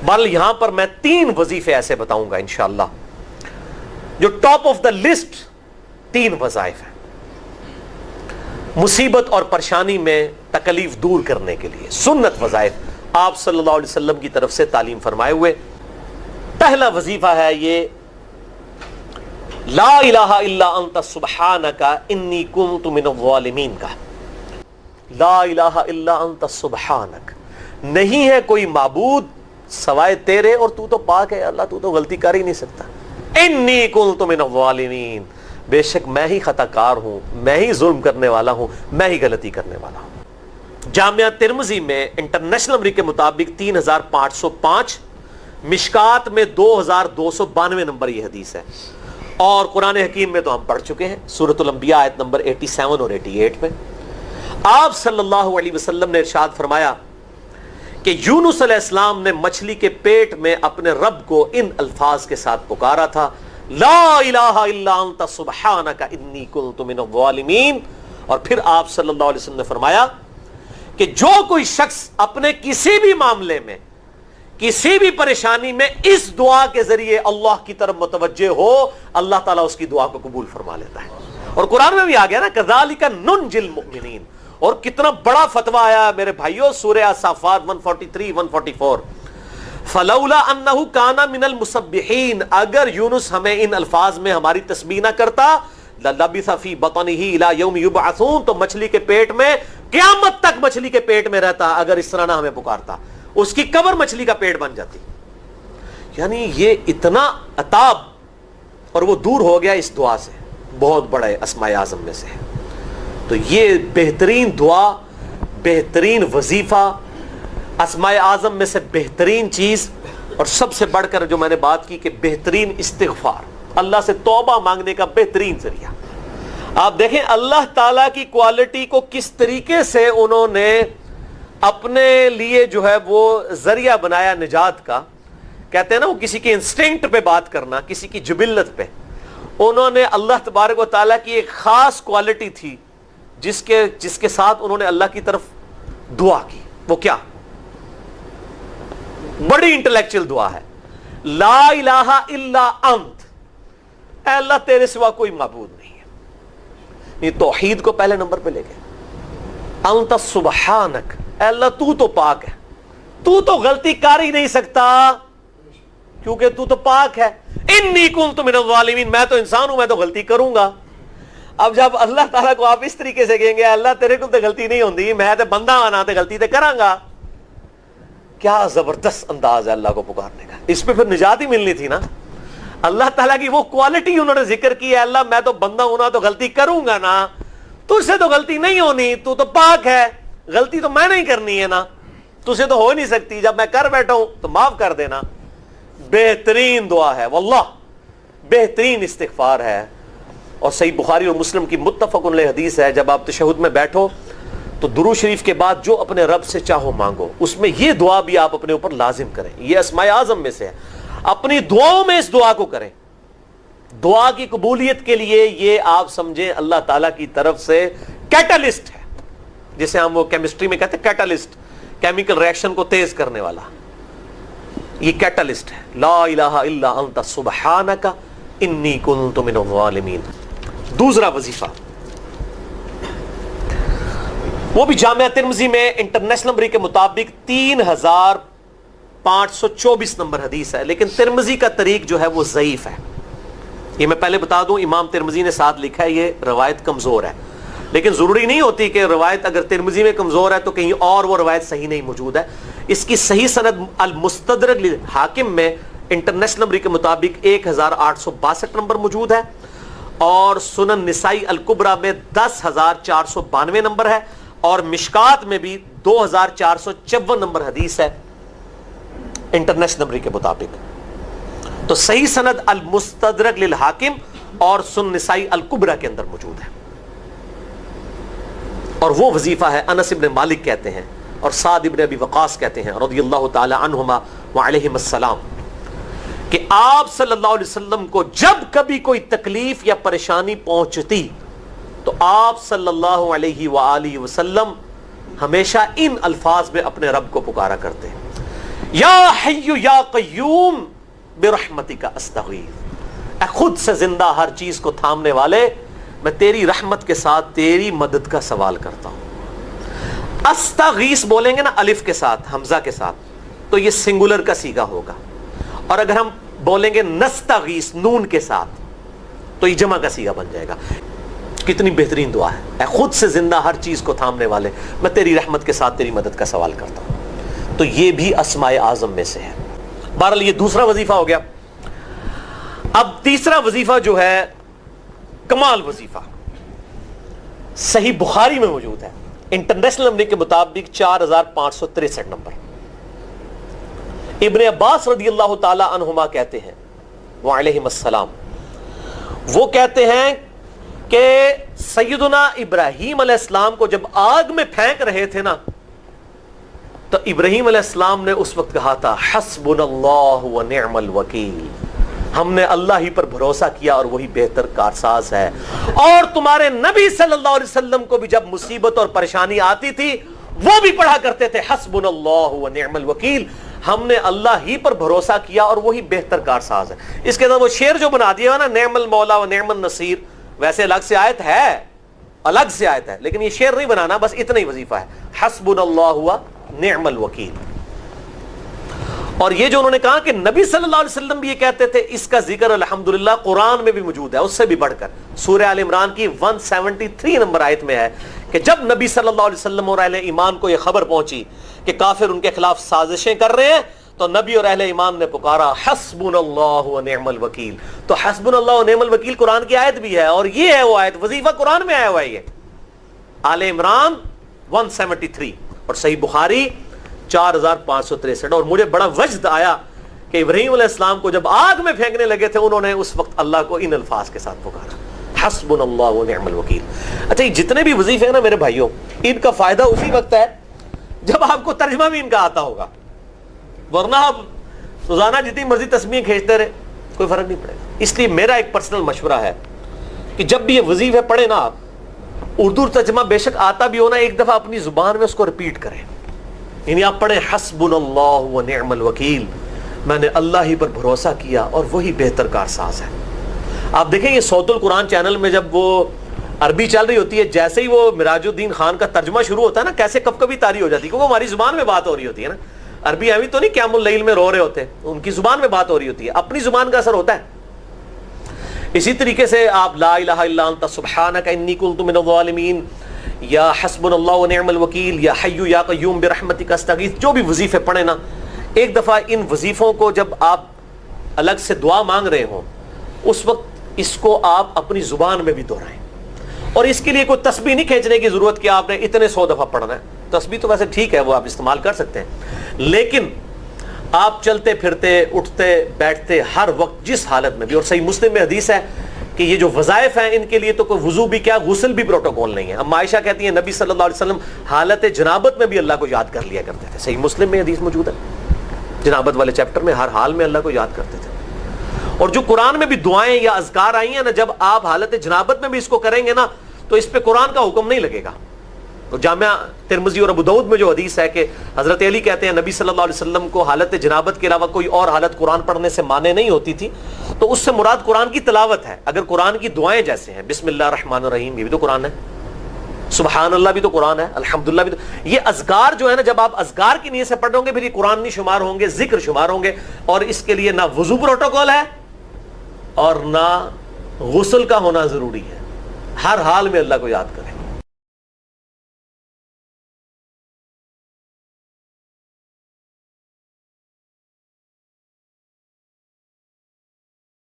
بل یہاں پر میں 3 وظیفے ایسے بتاؤں گا انشاءاللہ جو ٹاپ آف دا لسٹ 3 وظائف ہیں مصیبت اور پریشانی میں تکلیف دور کرنے کے لیے، سنت وظائف آپ صلی اللہ علیہ وسلم کی طرف سے تعلیم فرمائے ہوئے۔ پہلا وظیفہ ہے یہ لا الہ الا انت سبحانک انی کنت من الظالمین کا۔ لا الہ الا انت سبحانک، نہیں ہے کوئی معبود سوائے تیرے اور تو پاک ہے اللہ، تو غلطی کر ہی نہیں سکتا۔ انی کنت من الظالمین، بے شک میں ہی خطا کار ہوں، میں ہی ظلم کرنے والا ہوں، میں ہی غلطی کرنے والا ہوں۔ جامعہ ترمذی میں انٹرنیشنل نمبر کے مطابق 3505، مشکات میں 2292 نمبر یہ حدیث ہے، اور قرآن حکیم میں تو ہم پڑھ چکے ہیں سورۃ الانبیاء آیت نمبر 87 اور 88 میں آپ صلی اللہ علیہ وسلم نے ارشاد فرمایا کہ یونس علیہ السلام نے مچھلی کے پیٹ میں اپنے رب کو ان الفاظ کے ساتھ پکارا تھا، لا الہ الا انت سبحانک انی کنت من الظالمین، اور پھر آپ صلی اللہ علیہ وسلم نے فرمایا کہ جو کوئی شخص اپنے کسی بھی معاملے میں کسی بھی پریشانی میں اس دعا کے ذریعے اللہ کی طرف متوجہ ہو، اللہ تعالیٰ اس کی دعا کو قبول فرما لیتا ہے۔ اور قرآن میں بھی آ گیا نا کذالک ننجی المؤمنین، اور کتنا بڑا فتویٰ آیا میرے بھائیوں سورہ الصافات 143 144، فلولا انہ کان من المسبحین، اگر یونس ہمیں ان الفاظ میں ہماری تسبیح نہ کرتا للبث فی بطنہ الی یوم یبعثون، تو مچھلی کے پیٹ میں قیامت تک مچھلی کے پیٹ میں رہتا اگر اس طرح نہ ہمیں پکارتا، اس کی قبر مچھلی کا پیٹ بن جاتی۔ یعنی یہ اتنا عطاب، اور وہ دور ہو گیا اس دعا سے، بہت بڑے اسماء اعظم میں سے ہے۔ تو یہ بہترین دعا، بہترین وظیفہ، اسماء اعظم میں سے بہترین چیز، اور سب سے بڑھ کر جو میں نے بات کی کہ بہترین استغفار، اللہ سے توبہ مانگنے کا بہترین ذریعہ۔ آپ دیکھیں اللہ تعالیٰ کی کوالٹی کو کس طریقے سے انہوں نے اپنے لیے جو ہے وہ ذریعہ بنایا نجات کا۔ کہتے ہیں نا وہ کسی کے انسٹنکٹ پہ بات کرنا، کسی کی جبلت پہ، انہوں نے اللہ تبارک و تعالیٰ کی ایک خاص کوالٹی تھی جس کے ساتھ انہوں نے اللہ کی طرف دعا کی۔ وہ کیا؟ بڑی انٹلیکچوئل دعا ہے، لا الہ الا انت، اے اللہ تیرے سوا کوئی معبود نہیں ہے۔ یہ توحید کو پہلے نمبر پہ لے گئے۔ انت سبحانک، اے اللہ تو پاک ہے، تو غلطی کر ہی نہیں سکتا کیونکہ تو پاک ہے۔ انی کنت من الظالمین، میں تو انسان ہوں، میں تو غلطی کروں گا۔ اب جب اللہ تعالیٰ کو آپ اس طریقے سے کہیں گے اللہ تیرے کو تو غلطی نہیں ہوندی، میں تو بندہ آنا تو غلطی تو کراں گا، کیا زبردست انداز ہے اللہ کو پکارنے کا۔ اس پہ پھر نجات ہی ملنی تھی نا۔ اللہ تعالیٰ کی وہ کوالٹی انہوں نے ذکر کی ہے، اللہ میں تو بندہ ہوں نا تو غلطی کروں گا نا، تجھ سے تو غلطی نہیں ہونی، تو پاک ہے، غلطی تو میں نہیں کرنی ہے نا، تجھے تو ہو نہیں سکتی، جب میں کر بیٹھا ہوں تو معاف کر دینا۔ بہترین دعا ہے واللہ، بہترین استغفار ہے، اور صحیح بخاری اور مسلم کی متفق علیہ حدیث ہے، جب آپ تشہد میں بیٹھو تو درود شریف کے بعد جو اپنے رب سے چاہو مانگو، اس میں یہ دعا بھی آپ اپنے اوپر لازم کریں۔ یہ اسماء اعظم میں سے ہے، اپنی دعاؤں میں اس دعا کو کریں۔ دعا کی قبولیت کے لیے یہ آپ سمجھیں اللہ تعالیٰ کی طرف سے کیٹالسٹ ہے، جسے ہم وہ کیمسٹری میں کہتے ہیں کیٹالسٹ، کیمیکل ریئیکشن کو تیز کرنے والا، یہ کیٹالسٹ ہے۔ لا الہ الا انت سبحانک انی کنت من الظالمین۔ دوسرا وظیفہ وہ بھی جامعہ ترمذی میں انٹرنیشنل نمبر کے مطابق 3524 نمبر حدیث ہے، لیکن ترمذی کا طریق جو ہے وہ ضعیف ہے۔ یہ میں پہلے بتا دوں، امام ترمذی نے ساتھ لکھا ہے یہ روایت کمزور ہے، لیکن ضروری نہیں ہوتی کہ روایت اگر ترمذی میں کمزور ہے تو کہیں اور وہ روایت صحیح نہیں موجود ہے۔ اس کی صحیح سند المستدرک للحاکم میں انٹرنیشنل نمبر کے مطابق 1862 نمبر موجود ہے، اور سنن نسائی الکبریٰ میں 10492 نمبر ہے، اور مشکات میں بھی 2454 نمبر حدیث ہے انٹرنیشنل نمبر کے مطابق۔ تو صحیح سند المستدرک للحاکم اور سنن نسائی الکبریٰ کے اندر موجود ہے، اور وہ وظیفہ ہے انس ابن مالک کہتے ہیں اور سعد ابن ابی وقاص کہتے ہیں رضی اللہ تعالی عنہما وعلیہم السلام کہ آپ صلی اللہ علیہ وسلم کو جب کبھی کوئی تکلیف یا پریشانی پہنچتی تو آپ صلی اللہ علیہ وآلہ وسلم ہمیشہ ان الفاظ میں اپنے رب کو پکارا کرتے ہیں۔ یا حی یا قیوم برحمتک استغیث، اے خود سے زندہ ہر چیز کو تھامنے والے، میں تیری رحمت کے ساتھ تیری مدد کا سوال کرتا ہوں۔ استغیث بولیں گے نا الف کے ساتھ، حمزہ کے ساتھ، تو یہ سنگولر کا صیغہ ہوگا، اور اگر ہم بولیں گے نستغیث نون کے ساتھ تو یہ جمع کا صیغہ بن جائے گا۔ کتنی بہترین دعا ہے، اے خود سے زندہ ہر چیز کو تھامنے والے، میں تیری رحمت کے ساتھ تیری مدد کا سوال کرتا ہوں۔ تو یہ بھی اسماء اعظم میں سے ہے۔ بہرحال یہ دوسرا وظیفہ ہو گیا۔ اب تیسرا وظیفہ جو ہے کمال وظیفہ، صحیح بخاری میں موجود ہے، انٹرنیشنل نمبر کے مطابق 4563 نمبر۔ ابن عباس رضی اللہ تعالی عنہما کہتے ہیں وعلیہم السلام، وہ کہتے ہیں کہ سیدنا ابراہیم علیہ السلام کو جب آگ میں پھینک رہے تھے نا، تو ابراہیم علیہ السلام نے اس وقت کہا تھا حسبنا اللہ ونعم الوکیل، ہم نے اللہ ہی پر بھروسہ کیا اور وہی بہتر کارساز ہے۔ اور تمہارے نبی صلی اللہ علیہ وسلم کو بھی جب مصیبت اور پریشانی آتی تھی وہ بھی پڑھا کرتے تھے حسبنا اللہ ونعم الوکیل، ہم نے اللہ ہی پر بھروسہ کیا اور وہی بہتر کارساز ہے۔ اس کے اندر وہ شعر جو بنا دیا نا، نعم المولا و نعم النصیر، ویسے الگ سے آیت ہے، الگ سے آیت ہے، لیکن یہ شعر نہیں بنانا، بس اتنا ہی وظیفہ ہے، حسبنا اللہ و نعم الوکیل۔ اور یہ جو انہوں نے کہا کہ نبی صلی اللہ علیہ وسلم بھی یہ کہتے تھے، اس کا ذکر الحمدللہ قرآن میں بھی موجود ہے، اس سے بھی بڑھ کر سورہ آل عمران کی 173 نمبر آیت میں ہے کہ جب نبی صلی اللہ علیہ وسلم اور اہل ایمان کو یہ خبر پہنچی کہ کافر ان کے خلاف سازشیں کر رہے ہیں، تو نبی اور اہل ایمان نے پکارا حسبنا اللہ و نعم الوکیل۔ تو حسبنا اللہ و نعم الوکیل قرآن کی آیت بھی ہے، اور یہ ہے وہ آیت، وظیفہ قرآن میں آیا ہوا ہے، یہ آل عمران 173 اور صحیح بخاری 4563۔ اور مجھے بڑا وجد آیا کہ ابراہیم علیہ السلام کو جب آگ میں پھینکنے لگے تھے، انہوں نے اس وقت اللہ کو ان الفاظ کے ساتھ پکارا حسبنا اللہ و نعم الوکیل۔ اچھا، یہ جتنے بھی وظیفے ہیں نا میرے بھائیوں، ان کا فائدہ اسی وقت ہے جب آپ کو ترجمہ بھی ان کا آتا ہوگا، ورنہ آپ روزانہ جتنی مرضی تسبیح کھینچتے رہے کوئی فرق نہیں پڑے گا۔ اس لیے میرا ایک پرسنل مشورہ ہے کہ جب بھی یہ وظیفے پڑھیں نا آپ، اردو ترجمہ بے شک آتا بھی ہونا، ایک دفعہ اپنی زبان میں اس کو ریپیٹ کریں، یعنی آپ پڑھیں حسبنا اللہ و نعم الوکیل، میں نے اللہ ہی پر بھروسہ کیا اور وہی بہتر کارساز ہے۔ آپ دیکھیں یہ صوت القرآن چینل میں جب وہ عربی چل رہی ہوتی ہے، جیسے ہی وہ مراج الدین خان کا ترجمہ شروع ہوتا ہے نا، کیسے کب کبھی تاری ہو جاتی ہے، کیونکہ ہماری زبان میں بات ہو رہی ہوتی ہے نا، عربی ایویں تو نہیں قیام اللیل میں رو رہے ہوتے، ان کی زبان میں بات ہو رہی ہوتی ہے، اپنی زبان کا اثر ہوتا ہے۔ اسی طریقے سے آپ لا الہ الا انت سبحانک انی کنت من الظالمین، یا حسبنا اللہ و نعم الوکیل، یا حی یا قیوم برحمتک استغیث، جو بھی وظیفے پڑھیں نا، ایک دفعہ ان وظیفوں کو جب آپ الگ سے دعا مانگ رہے ہوں، اس وقت اس کو آپ اپنی زبان میں بھی دہرائیں۔ اور اس کے لیے کوئی تسبیح نہیں کھینچنے کی ضرورت کہ آپ نے اتنے 100 دفعہ پڑھنا ہے، تسبیح تو ویسے ٹھیک ہے، وہ آپ استعمال کر سکتے ہیں، لیکن آپ چلتے پھرتے اٹھتے بیٹھتے ہر وقت جس حالت میں بھی، اور صحیح مسلم میں حدیث ہے کہ یہ جو وظائف ہیں ان کے لیے تو کوئی وضو بھی کیا، غسل بھی پروٹوکول نہیں ہے۔ اب عائشہ کہتی ہیں نبی صلی اللہ علیہ وسلم حالت جنابت میں بھی اللہ کو یاد کر لیا کرتے تھے، صحیح مسلم میں حدیث موجود ہے، جنابت والے چیپٹر میں ہر حال میں اللہ کو یاد کرتے تھے۔ اور جو قرآن میں بھی دعائیں یا اذکار آئی ہیں نا، جب آپ حالت جنابت میں بھی اس کو کریں گے نا، تو اس پہ قرآن کا حکم نہیں لگے گا۔ تو جامعہ ترمذی اور ابو داؤد میں جو حدیث ہے کہ حضرت علی کہتے ہیں نبی صلی اللہ علیہ وسلم کو حالت جنابت کے علاوہ کوئی اور حالت قرآن پڑھنے سے مانے نہیں ہوتی تھی، تو اس سے مراد قرآن کی تلاوت ہے۔ اگر قرآن کی دعائیں جیسے ہیں بسم اللہ الرحمن الرحیم، یہ بھی تو قرآن ہے، سبحان اللہ بھی تو قرآن ہے، الحمدللہ بھی تو، یہ اذکار جو ہے نا، جب آپ اذکار کی نیت سے پڑھ رہے ہوں گے پھر یہ قرآن نہیں شمار ہوں گے، ذکر شمار ہوں گے، اور اس کے لیے نہ وضو پروٹوکول ہے اور نہ غسل کا ہونا ضروری ہے، ہر حال میں اللہ کو یاد کریں۔